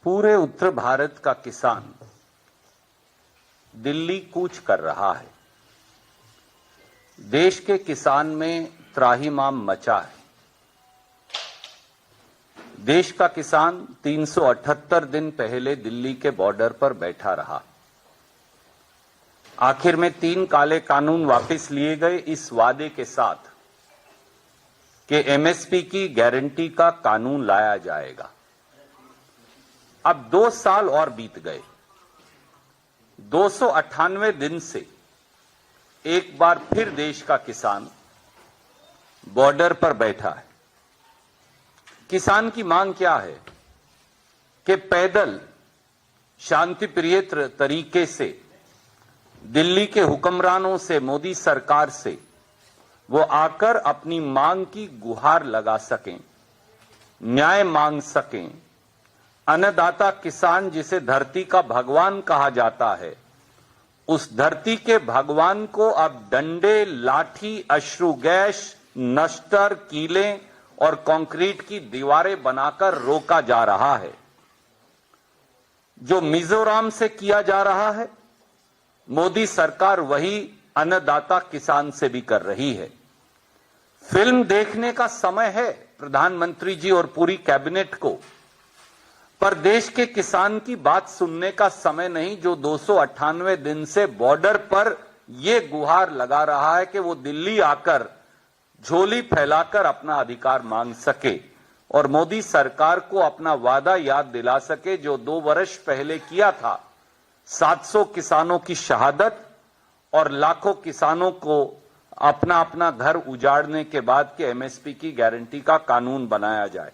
पूरे उत्तर भारत का किसान दिल्ली कूच कर रहा है। देश के किसान में त्राहिमाम मचा है। देश का किसान 378 दिन पहले दिल्ली के बॉर्डर पर बैठा रहा। आखिर में 3 काले कानून वापस लिए गए इस वादे के साथ कि एमएसपी की गारंटी का कानून लाया जाएगा। अब 2 साल और बीत गए। 298 दिन से एक बार फिर देश का किसान बॉर्डर पर बैठा है। किसान की मांग क्या है कि पैदल शांतिप्रिय तरीके से दिल्ली के हुक्मरानों से, मोदी सरकार से वो आकर अपनी मांग की गुहार लगा सकें, न्याय मांग सकें। अन्नदाता किसान, जिसे धरती का भगवान कहा जाता है, उस धरती के भगवान को अब डंडे, लाठी, अश्रु गैस, नश्तर, कीलें और कंक्रीट की दीवारें बनाकर रोका जा रहा है। जो मिजोरम से किया जा रहा है, मोदी सरकार वही अन्नदाता किसान से भी कर रही है। फिल्म देखने का समय है प्रधानमंत्री जी और पूरी कैबिनेट को, पर देश के किसान की बात सुनने का समय नहीं, जो 298 दिन से बॉर्डर पर यह गुहार लगा रहा है कि वो दिल्ली आकर झोली फैलाकर अपना अधिकार मांग सके और मोदी सरकार को अपना वादा याद दिला सके जो 2 वर्ष पहले किया था। 700 किसानों की शहादत और लाखों किसानों को अपना अपना घर उजाड़ने के बाद के एमएसपी की गारंटी का कानून बनाया जाए।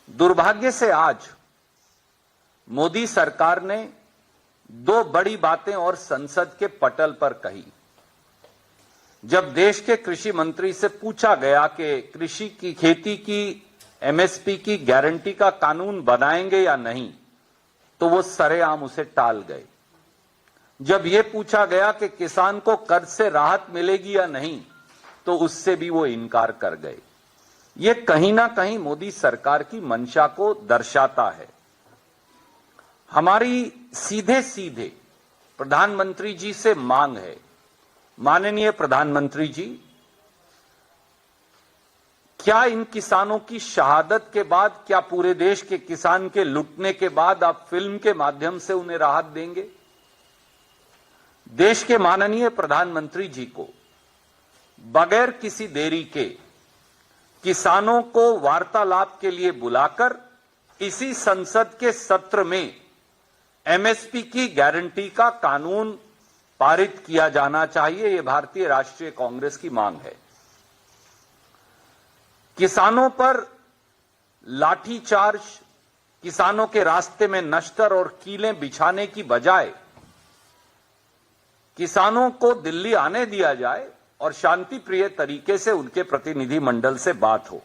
दुर्भाग्य से आज मोदी सरकार ने 2 बड़ी बातें और संसद के पटल पर कही। जब देश के कृषि मंत्री से पूछा गया कि कृषि की, खेती की एमएसपी की गारंटी का कानून बनाएंगे या नहीं, तो वो सरेआम उसे टाल गए। जब यह पूछा गया कि किसान को कर्ज से राहत मिलेगी या नहीं, तो उससे भी वो इनकार कर गए। ये कहीं ना कहीं मोदी सरकार की मंशा को दर्शाता है। हमारी सीधे सीधे प्रधानमंत्री जी से मांग है, माननीय प्रधानमंत्री जी, क्या इन किसानों की शहादत के बाद, क्या पूरे देश के किसान के लुटने के बाद आप फिल्म के माध्यम से उन्हें राहत देंगे? देश के माननीय प्रधानमंत्री जी को बगैर किसी देरी के किसानों को वार्तालाप के लिए बुलाकर इसी संसद के सत्र में एमएसपी की गारंटी का कानून पारित किया जाना चाहिए। यह भारतीय राष्ट्रीय कांग्रेस की मांग है। किसानों पर लाठीचार्ज, किसानों के रास्ते में नश्तर और कीलें बिछाने की बजाय किसानों को दिल्ली आने दिया जाए और शांति प्रिय तरीके से उनके प्रतिनिधि मंडल से बात हो।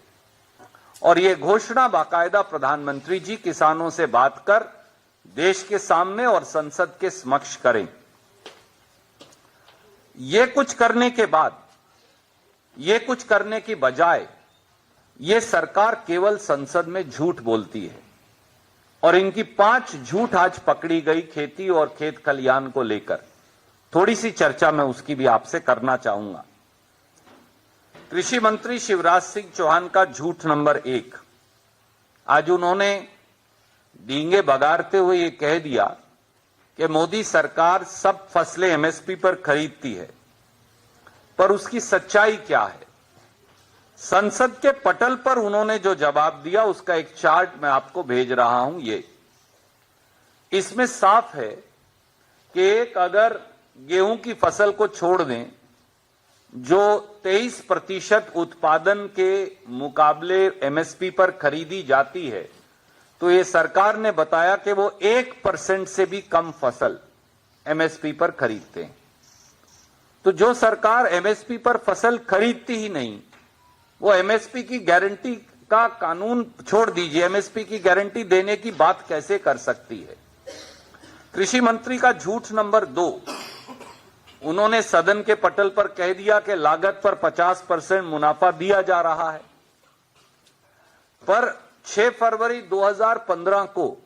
और यह घोषणा बाकायदा प्रधानमंत्री जी किसानों से बात कर देश के सामने और संसद के समक्ष करें। ये कुछ करने के बाद, ये कुछ करने की बजाय ये सरकार केवल संसद में झूठ बोलती है और इनकी 5 झूठ आज पकड़ी गई खेती और खेत खलियान को लेकर। थोड़ी सी चर्चा मैं उसकी भी आपसे करना चाहूंगा। कृषि मंत्री शिवराज सिंह चौहान का झूठ नंबर 1, आज उन्होंने डींगे बगाड़ते हुए ये कह दिया कि मोदी सरकार सब फसलें एमएसपी पर खरीदती है, पर उसकी सच्चाई क्या है? संसद के पटल पर उन्होंने जो जवाब दिया उसका एक चार्ट मैं आपको भेज रहा हूं। ये इसमें साफ है कि एक अगर गेहूं की फसल को छोड़ दें, जो 23% उत्पादन के मुकाबले एमएसपी पर खरीदी जाती है, तो ये सरकार ने बताया कि वो 1% से भी कम फसल एमएसपी पर खरीदते हैं। तो जो सरकार एमएसपी पर फसल खरीदती ही नहीं, वो एमएसपी की गारंटी का कानून छोड़ दीजिए, एमएसपी की गारंटी देने की बात कैसे कर सकती है? कृषि मंत्री का झूठ नंबर 2, उन्होंने सदन के पटल पर कह दिया कि लागत पर 50% मुनाफा दिया जा रहा है, पर 6 फरवरी 2015 को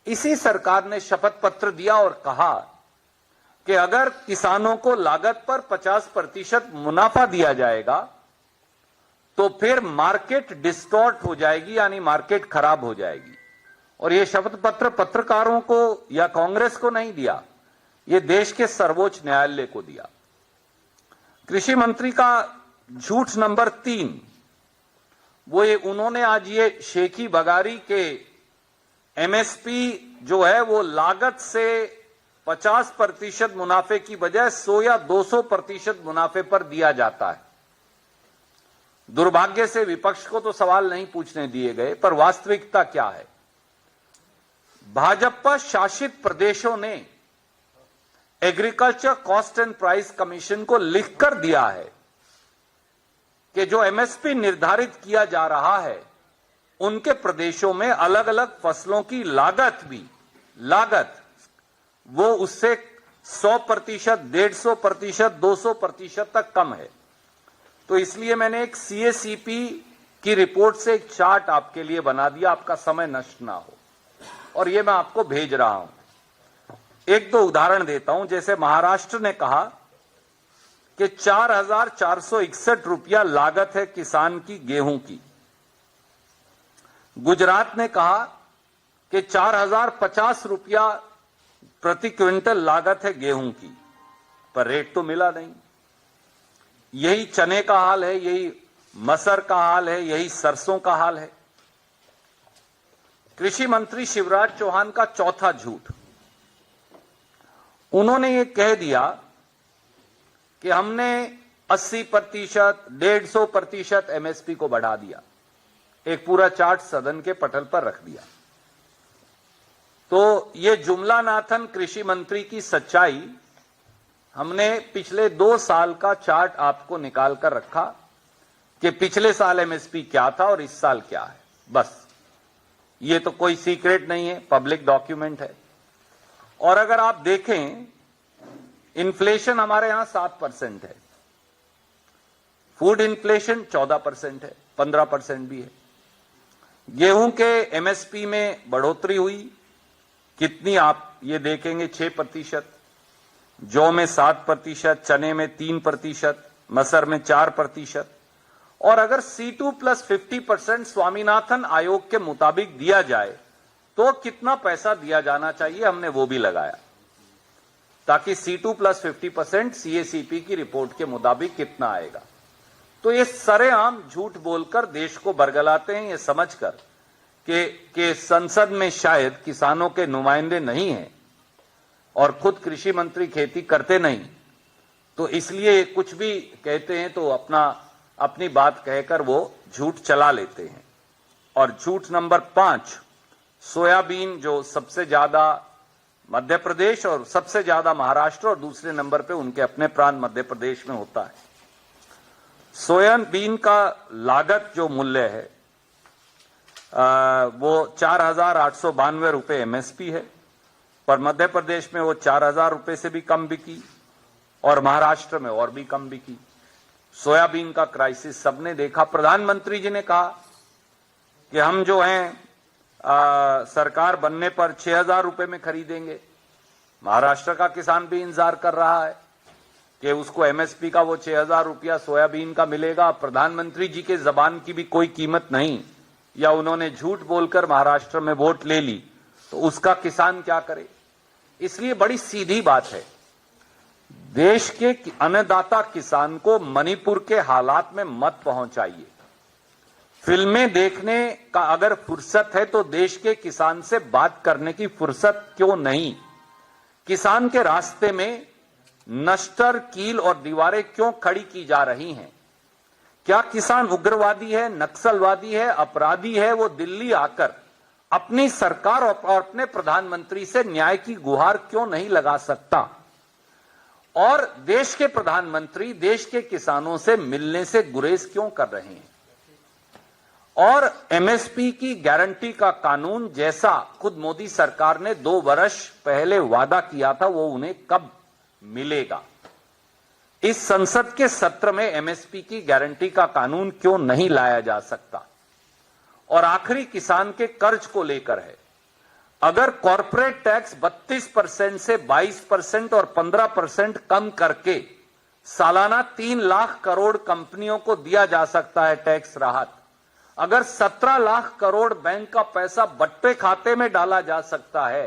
इसी सरकार ने शपथ पत्र दिया और कहा कि अगर किसानों को लागत पर 50% मुनाफा दिया जाएगा तो फिर मार्केट डिस्टॉर्ट हो जाएगी, यानी मार्केट खराब हो जाएगी। और यह शपथ पत्र पत्रकारों को या कांग्रेस को नहीं दिया, यह देश के सर्वोच्च न्यायालय को दिया। कृषि मंत्री का झूठ नंबर 3, उन्होंने आज ये शेखी बगारी के एमएसपी जो है वो लागत से 50% मुनाफे की बजाय 100 या 200% मुनाफे पर दिया जाता है। दुर्भाग्य से विपक्ष को तो सवाल नहीं पूछने दिए गए, पर वास्तविकता क्या है? भाजपा शासित प्रदेशों ने agriculture cost and price commission को लिखकर दिया है कि जो एमएसपी निर्धारित किया जा रहा है उनके प्रदेशों में अलग अलग फसलों की लागत वो उससे 100%, 150%, 200% तक कम है। तो इसलिए मैंने एक सीएसीपी की रिपोर्ट से एक चार्ट आपके लिए बना दिया, आपका समय नष्ट ना हो, और ये मैं आपको भेज रहा हूं। एक दो उदाहरण देता हूं। जैसे महाराष्ट्र ने कहा कि 4,461 रुपया लागत है किसान की गेहूं की। गुजरात ने कहा कि 4,050 रुपया प्रति क्विंटल लागत है गेहूं की, पर रेट तो मिला नहीं। यही चने का हाल है, यही मसर का हाल है, यही सरसों का हाल है। कृषि मंत्री शिवराज चौहान का चौथा झूठ, उन्होंने ये कह दिया कि हमने 80%, 150% एमएसपी को बढ़ा दिया। एक पूरा चार्ट सदन के पटल पर रख दिया। तो ये जुमला नाथन कृषि मंत्री की सच्चाई, हमने पिछले 2 साल का चार्ट आपको निकाल कर रखा कि पिछले साल एमएसपी क्या था और इस साल क्या है। बस, ये तो कोई सीक्रेट नहीं है, पब्लिक डॉक्यूमेंट है। और अगर आप देखें, इन्फ्लेशन हमारे यहां 7% है, फूड इन्फ्लेशन 14% है, 15% भी है। गेहूं के एमएसपी में बढ़ोतरी हुई कितनी, आप ये देखेंगे 6%, जौ में 7%, चने में 3%, मसर में 4%। और अगर C2 प्लस 50% स्वामीनाथन आयोग के मुताबिक दिया जाए तो कितना पैसा दिया जाना चाहिए, हमने वो भी लगाया, ताकि C2 प्लस 50% सीएसीपी की रिपोर्ट के मुताबिक कितना आएगा। तो ये सरेआम झूठ बोलकर देश को बरगलाते हैं, ये समझकर कि संसद में शायद किसानों के नुमाइंदे नहीं हैं और खुद कृषि मंत्री खेती करते नहीं, तो इसलिए कुछ भी कहते हैं तो अपनी बात कहकर वो झूठ चला लेते हैं। और झूठ नंबर 5, सोयाबीन जो सबसे ज्यादा मध्य प्रदेश और सबसे ज्यादा महाराष्ट्र और दूसरे नंबर पे उनके अपने प्रांत मध्य प्रदेश में होता है। सोयाबीन का लागत जो मूल्य है वो 4,892 रुपए एमएसपी है, पर मध्य प्रदेश में वो 4,000 रुपए से भी कम बिकी और महाराष्ट्र में और भी कम बिकी। सोयाबीन का क्राइसिस सबने देखा। प्रधानमंत्री जी ने कहा कि हम जो हैं सरकार बनने पर 6,000 रुपए में खरीदेंगे। महाराष्ट्र का किसान भी इंतजार कर रहा है कि उसको एमएसपी का वो 6,000 रुपया सोयाबीन का मिलेगा। प्रधानमंत्री जी के जबान की भी कोई कीमत नहीं, या उन्होंने झूठ बोलकर महाराष्ट्र में वोट ले ली, तो उसका किसान क्या करे। इसलिए बड़ी सीधी बात है, देश के अन्नदाता किसान को मणिपुर के हालात में मत पहुंचाइए। फिल्में देखने का अगर फुर्सत है तो देश के किसान से बात करने की फुर्सत क्यों नहीं। किसान के रास्ते में नश्तर, कील और दीवारें क्यों खड़ी की जा रही हैं? क्या किसान उग्रवादी है, नक्सलवादी है, अपराधी है? वो दिल्ली आकर अपनी सरकार और अपने प्रधानमंत्री से न्याय की गुहार क्यों नहीं लगा सकता? और देश के प्रधानमंत्री देश के किसानों से मिलने से गुरेज क्यों कर रहे हैं? और एमएसपी की गारंटी का कानून जैसा खुद मोदी सरकार ने 2 वर्ष पहले वादा किया था, वो उन्हें कब मिलेगा? इस संसद के सत्र में एमएसपी की गारंटी का कानून क्यों नहीं लाया जा सकता? और आखिरी किसान के कर्ज को लेकर है। अगर कॉर्पोरेट टैक्स 32% से 22% और 15% कम करके सालाना 3 लाख करोड़ कंपनियों को दिया जा सकता है टैक्स राहत, अगर 17 लाख करोड़ बैंक का पैसा बट्टे खाते में डाला जा सकता है,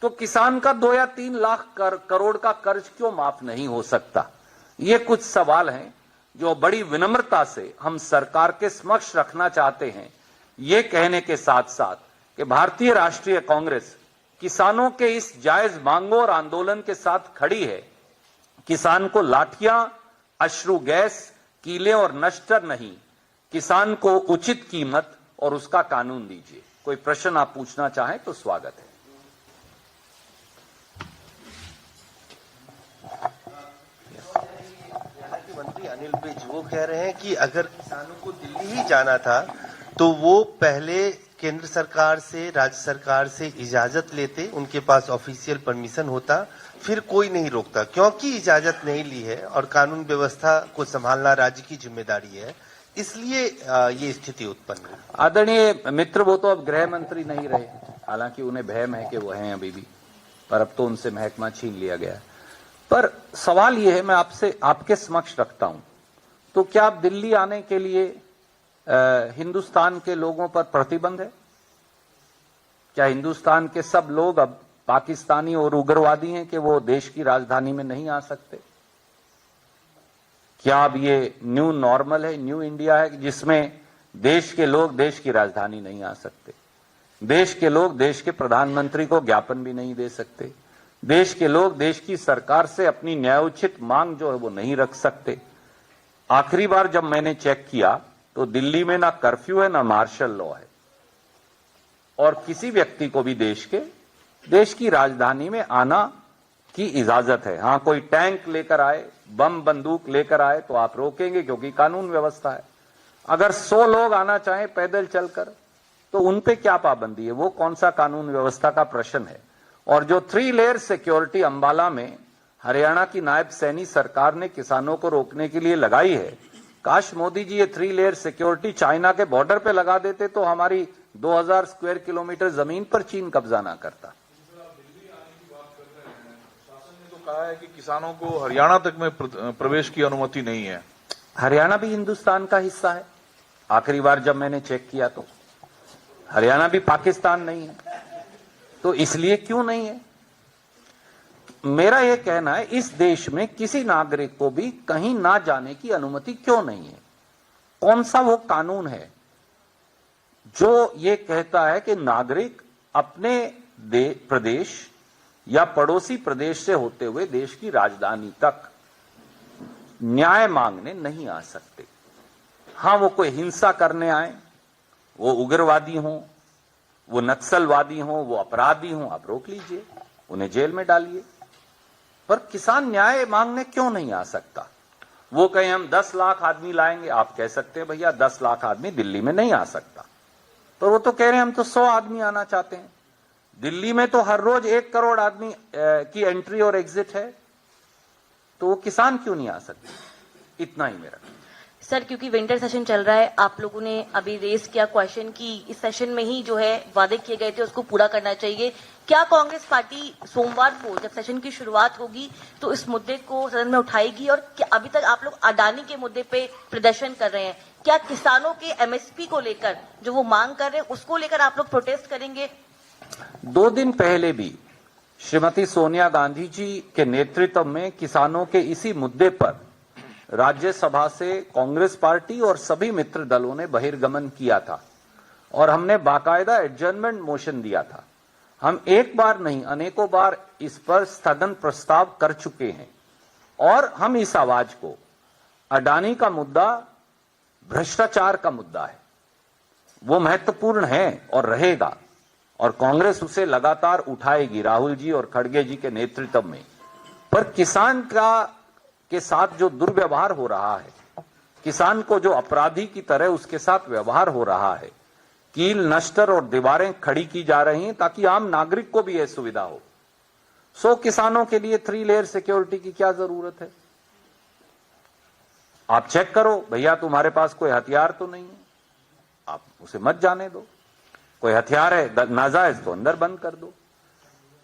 तो किसान का 2 या 3 लाख करोड़ का कर्ज क्यों माफ नहीं हो सकता? ये कुछ सवाल हैं जो बड़ी विनम्रता से हम सरकार के समक्ष रखना चाहते हैं, ये कहने के साथ साथ कि भारतीय राष्ट्रीय कांग्रेस किसानों के इस जायज मांगों और आंदोलन के साथ खड़ी है। किसान को लाठियां, अश्रु गैस, कीले और नश्तर नहीं, किसान को उचित कीमत और उसका कानून दीजिए। कोई प्रश्न आप पूछना चाहें तो स्वागत है। मंत्री अनिल विज वो कह रहे हैं कि अगर किसानों को दिल्ली ही जाना था तो वो पहले केंद्र सरकार से, राज्य सरकार से इजाजत लेते, उनके पास ऑफिशियल परमिशन होता, फिर कोई नहीं रोकता। क्योंकि इजाजत नहीं ली है और कानून व्यवस्था को संभालना राज्य की जिम्मेदारी है, इसलिए ये स्थिति उत्पन्न हुई। आदरणीय मित्र, वो तो अब गृह मंत्री नहीं रहे, हालांकि उन्हें भयम है कि वो हैं अभी भी, पर अब तो उनसे महकमा छीन लिया गया। पर सवाल ये है, मैं आपसे आपके समक्ष रखता हूं, तो क्या आप दिल्ली आने के लिए हिंदुस्तान के लोगों पर प्रतिबंध है? क्या हिंदुस्तान के सब लोग अब पाकिस्तानी और उग्रवादी हैं कि वो देश की राजधानी में नहीं आ सकते? क्या अब ये न्यू नॉर्मल है, न्यू इंडिया है, जिसमें देश के लोग देश की राजधानी नहीं आ सकते, देश के लोग देश के प्रधानमंत्री को ज्ञापन भी नहीं दे सकते, देश के लोग देश की सरकार से अपनी न्यायोचित मांग जो है वो नहीं रख सकते? आखिरी बार जब मैंने चेक किया तो दिल्ली में ना कर्फ्यू है, ना मार्शल लॉ है, और किसी व्यक्ति को भी देश की राजधानी में आना की इजाजत है। हां, कोई टैंक लेकर आए, बम बंदूक लेकर आए तो आप रोकेंगे, क्योंकि कानून व्यवस्था है। अगर 100 लोग आना चाहें पैदल चलकर तो उन पे क्या पाबंदी है? वो कौन सा कानून व्यवस्था का प्रश्न है? और जो 3 लेयर सिक्योरिटी अंबाला में हरियाणा की नायब सैनी सरकार ने किसानों को रोकने के लिए लगाई है, काश मोदी जी ये 3 लेयर सिक्योरिटी चाइना के बॉर्डर पे लगा देते तो हमारी 2000 स्क्वायर किलोमीटर जमीन पर चीन कब्जा ना करता। कहा है कि किसानों को हरियाणा तक में प्रवेश की अनुमति नहीं है। हरियाणा भी हिंदुस्तान का हिस्सा है। आखिरी बार जब मैंने चेक किया तो हरियाणा भी पाकिस्तान नहीं है, तो इसलिए क्यों नहीं है? मेरा यह कहना है, इस देश में किसी नागरिक को भी कहीं ना जाने की अनुमति क्यों नहीं है? कौन सा वो कानून है जो ये कहता है कि नागरिक अपने प्रदेश या पड़ोसी प्रदेश से होते हुए देश की राजधानी तक न्याय मांगने नहीं आ सकते? हां, वो कोई हिंसा करने आए, वो उग्रवादी हों, वो नक्सलवादी हों, वो अपराधी हों, आप रोक लीजिए, उन्हें जेल में डालिए। पर किसान न्याय मांगने क्यों नहीं आ सकता? वो कहें हम 10 लाख आदमी लाएंगे, आप कह सकते हैं भैया 10 लाख आदमी दिल्ली में नहीं आ सकता, पर वो तो कह रहे हैं हम तो 100 आदमी आना चाहते हैं। दिल्ली में तो हर रोज 1 करोड़ आदमी की एंट्री और एग्जिट है, तो वो किसान क्यों नहीं आ सकते? इतना ही मेरा। सर, क्योंकि विंटर सेशन चल रहा है, आप लोगों ने अभी रेस किया क्वेश्चन कि इस सेशन में ही जो है वादे किए गए थे उसको पूरा करना चाहिए। क्या कांग्रेस पार्टी सोमवार को जब सेशन की शुरुआत होगी तो इस मुद्दे को सदन में उठाएगी? और क्या अभी तक आप लोग अडानी के मुद्दे पे प्रदर्शन कर रहे हैं, क्या किसानों के एमएसपी को लेकर जो वो मांग कर रहे हैं उसको लेकर आप लोग प्रोटेस्ट करेंगे? 2 दिन पहले भी श्रीमती सोनिया गांधी जी के नेतृत्व में किसानों के इसी मुद्दे पर राज्यसभा से कांग्रेस पार्टी और सभी मित्र दलों ने बहिर्गमन किया था और हमने बाकायदा एडजर्नमेंट मोशन दिया था। हम एक बार नहीं अनेकों बार इस पर स्थगन प्रस्ताव कर चुके हैं और हम इस आवाज को, अडानी का मुद्दा भ्रष्टाचार का मुद्दा है, वो महत्वपूर्ण है और रहेगा, और कांग्रेस उसे लगातार उठाएगी राहुल जी और खड़गे जी के नेतृत्व में। पर किसान के साथ जो दुर्व्यवहार हो रहा है, किसान को जो अपराधी की तरह उसके साथ व्यवहार हो रहा है, कील नश्तर और दीवारें खड़ी की जा रही हैं ताकि आम नागरिक को भी यह सुविधा हो। 100 किसानों के लिए 3 लेयर सिक्योरिटी की क्या जरूरत है? आप चेक करो भैया, तुम्हारे पास कोई हथियार तो नहीं है, आप उसे मत जाने दो। कोई हथियार है नाजायज तो अंदर बंद कर दो।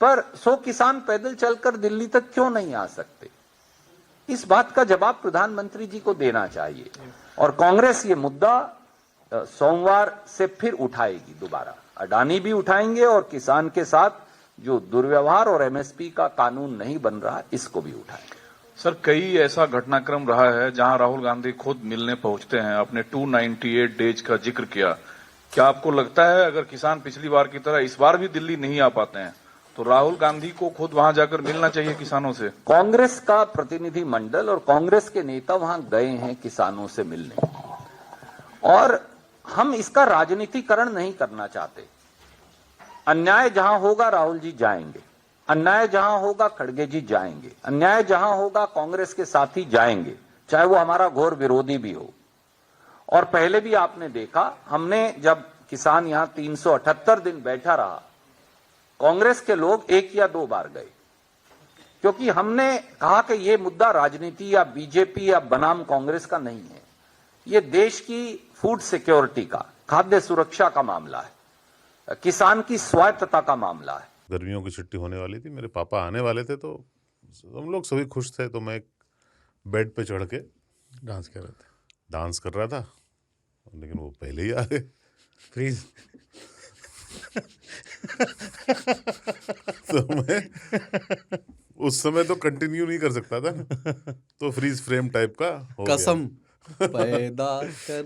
पर 100 किसान पैदल चलकर दिल्ली तक क्यों नहीं आ सकते? इस बात का जवाब प्रधानमंत्री जी को देना चाहिए। और कांग्रेस ये मुद्दा सोमवार से फिर उठाएगी दोबारा। अडानी भी उठाएंगे और किसान के साथ जो दुर्व्यवहार और एमएसपी का कानून नहीं बन रहा इसको भी उठाएंगे। सर, कई ऐसा घटनाक्रम रहा है जहां राहुल गांधी खुद मिलने पहुंचते हैं। आपने 298 डेज का जिक्र किया। क्या आपको लगता है अगर किसान पिछली बार की तरह इस बार भी दिल्ली नहीं आ पाते हैं तो राहुल गांधी को खुद वहां जाकर मिलना चाहिए किसानों से? कांग्रेस का प्रतिनिधि मंडल और कांग्रेस के नेता वहां गए हैं किसानों से मिलने, और हम इसका राजनीतिकरण नहीं करना चाहते। अन्याय जहां होगा राहुल जी जाएंगे, अन्याय जहां होगा खड़गे जी जाएंगे, अन्याय जहां होगा कांग्रेस के साथी जाएंगे, चाहे वो हमारा घोर विरोधी भी हो। और पहले भी आपने देखा, हमने जब किसान यहां 378 दिन बैठा रहा, कांग्रेस के लोग 1 या 2 बार गए, क्योंकि हमने कहा कि यह मुद्दा राजनीति या बीजेपी या बनाम कांग्रेस का नहीं है। ये देश की फूड सिक्योरिटी का, खाद्य सुरक्षा का मामला है, किसान की स्वायत्तता का मामला है। गर्मियों की छुट्टी होने वाली थी, मेरे पापा आने वाले थे, तो हम लोग सभी खुश थे। तो मैं एक बेड पे चढ़ के डांस कर रहा था, लेकिन वो पहले ही आ गए। फ्रीज। तो मैं उस समय तो कंटिन्यू नहीं कर सकता था ना, तो फ्रीज फ्रेम टाइप का हो गया। कसम पैदा कर